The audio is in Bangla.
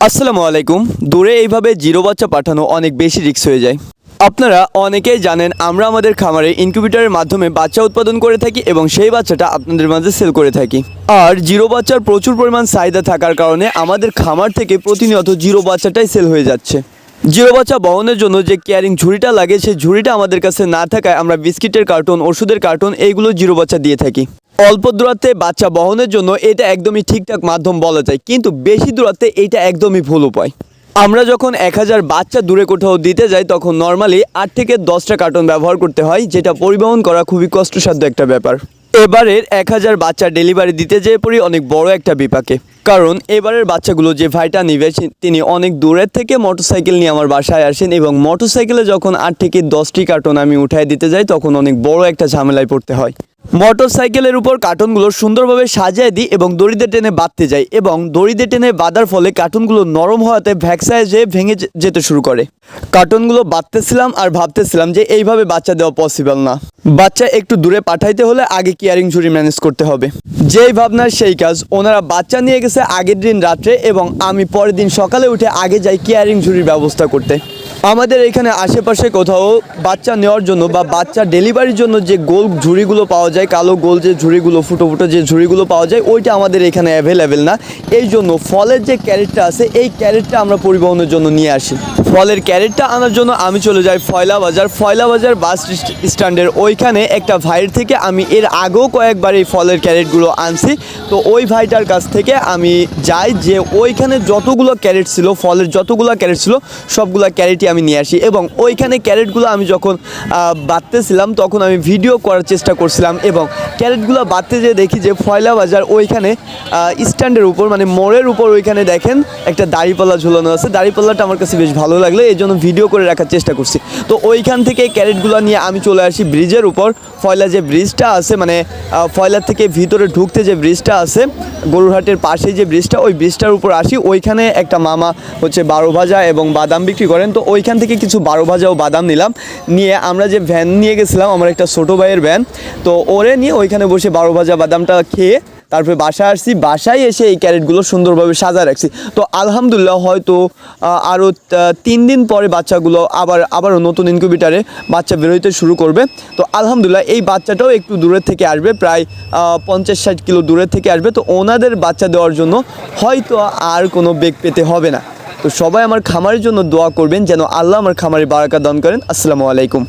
আসসালামু আলাইকুম। দূরে এইভাবে জিরো বাচ্চা পাঠানো অনেক বেশি রিস্ক হয়ে যায়। আপনারা অনেকেই জানেন আমরা আমাদের খামারে ইনকিউবেটরের মাধ্যমে বাচ্চা উৎপাদন করে থাকি এবং সেই বাচ্চাটা আপনাদের মাঝে সেল করে থাকি। আর জিরো বাচ্চার প্রচুর পরিমাণ চাহিদা থাকার কারণে আমাদের খামার থেকে প্রতিনিয়ত জিরো বাচ্চাটাই সেল হয়ে যাচ্ছে। জিরো বাচ্চা বহনের জন্য যে কেয়ারিং ঝুড়িটা লাগে সেই ঝুড়িটা আমাদের কাছে না থাকায় আমরা বিস্কিটের কার্টন, ওষুধের কার্টন এইগুলো জিরো বাচ্চা দিয়ে থাকি। অল্প দূরত্বে বাচ্চা বহনের জন্য এটা একদমই ঠিকঠাক মাধ্যম বলা যায়, কিন্তু বেশি দূরত্বে এইটা একদমই ভুল উপায়। আমরা যখন 1000 বাচ্চা দূরে কোথাও দিতে যাই তখন নর্মালি 8 থেকে 10টা কার্টন ব্যবহার করতে হয়, যেটা পরিবহন করা খুবই কষ্টসাধ্য একটা ব্যাপার। এবারের 1000 বাচ্চা ডেলিভারি দিতে যেয়ে পড়ি অনেক বড় একটা বিপাকে, কারণ এবারের বাচ্চাগুলো যে ভাইটা নিবে তিনি অনেক দূরের থেকে মোটরসাইকেল নিয়ে আমার বাসায় আসেন এবং মোটরসাইকেলে যখন 8 থেকে 10টি কার্টন আমি উঠায় দিতে যাই তখন অনেক বড় একটা ঝামেলায় পড়তে হয়। মোটরসাইকেলের উপর কার্টনগুলো সুন্দরভাবে সাজিয়ে দিই এবং দড়িতে টেনে বাঁধতে যাই, এবং দড়িতে টেনে বাঁধার ফলে কার্টনগুলো নরম হওয়াতে ভ্যাকসায় যেয়ে ভেঙে যেতে শুরু করে। কার্টনগুলো বাঁধতেছিলাম আর ভাবতেছিলাম যে এইভাবে বাচ্চা দেওয়া পসিবল না। বাচ্চা একটু দূরে পাঠাইতে হলে আগে কেয়ারিং ঝুড়ি ম্যানেজ করতে হবে। যেই ভাবনার সেই কাজ। ওনারা বাচ্চা নিয়ে গেছে আগের দিন রাত্রে এবং আমি পরের দিন সকালে উঠে আগে যাই কেয়ারিং ঝুড়ির ব্যবস্থা করতে। আমাদের এখানে আশেপাশে কোথাও বাচ্চা নেওয়ার জন্য বা বাচ্চা ডেলিভারির জন্য যে গোল ঝুড়িগুলো পাওয়া যায়, কালো গোল যে ঝুড়িগুলো, ফুটো ফুটো যে ঝুড়িগুলো পাওয়া যায়, ওইটা আমাদের এখানে অ্যাভেলেবেল না। এই জন্য ফলের যে ক্যারেটটা আছে এই ক্যারেটটা আমরা পরিবহনের জন্য নিয়ে আসি। ফলের ক্যারেটটা আনার জন্য আমি চলে যাই ফয়লা বাজার বাস স্ট্যান্ডের ওইখানে একটা ভাইয়ের থেকে আমি এর আগেও কয়েকবার এই ফলের ক্যারেটগুলো আনছি। তো ওই ভাইটার কাছ থেকে আমি যাই, যে ওইখানে যতগুলো ক্যারেট ছিল, ফলের যতগুলো ক্যারেট ছিল সবগুলো ক্যারেটই আমি নিয়ে আসি। এবং ওইখানে ক্যারেটগুলো আমি যখন বাঁধতেছিলাম তখন আমি ভিডিও করার চেষ্টা করছিলাম, এবং ক্যারেটগুলো বাঁধতে যেয়ে দেখি যে ফয়লা বাজার ওইখানে স্ট্যান্ডের উপর মানে মোড়ের উপর ওইখানে দেখেন একটা দাড়িপাল্লা ঝুলানো আছে। দাড়িপাল্লাটা আমার কাছে বেশ ভালো লাগলো, এই জন্য ভিডিও করে রাখার চেষ্টা করছি। তো ওইখান থেকে ক্যারেটগুলো নিয়ে আমি চলে আসি ব্রিজের উপর। ফয়লা যে ব্রিজটা আছে, মানে ফয়লার থেকে ভিতরে ঢুকতে যে ব্রিজটা আছে, গরুরহাটের পাশে যে ব্রিজটা, ওই ব্রিজটার উপর আসি। ওইখানে একটা মামা হচ্ছে 12 ভাজা এবং বাদাম বিক্রি করেন। তো ওইখান থেকে কিছু 12 ভাজা ও বাদাম নিলাম। নিয়ে আমরা যে ভ্যান নিয়ে গেছিলাম, আমার একটা ছোটো ভাইয়ের ভ্যান, তো ওরে নিয়ে ওইখানে বসে 12 ভাজা বাদামটা খেয়ে তারপরে বাসায় আসছি। বাসায় এসে এই ক্যারেটগুলো সুন্দরভাবে সাজায় রাখছি। তো আলহামদুলিল্লাহ হয়তো আরও 3 দিন পরে বাচ্চাগুলো আবারও নতুন ইনকিউবেটারে বাচ্চা বেরোতে শুরু করবে। তো আলহামদুলিল্লাহ এই বাচ্চাটাও একটু দূরের থেকে আসবে, প্রায় 50-60 কিলো দূরের থেকে আসবে। তো ওনাদের বাচ্চা দেওয়ার জন্য হয়তো আর কোনো বেগ পেতে হবে না। তো সবাই আমার খামারের জন্য দোয়া করবেন যেন আল্লাহ আমার খামারে বারাকা দান করেন। আসসালামু আলাইকুম।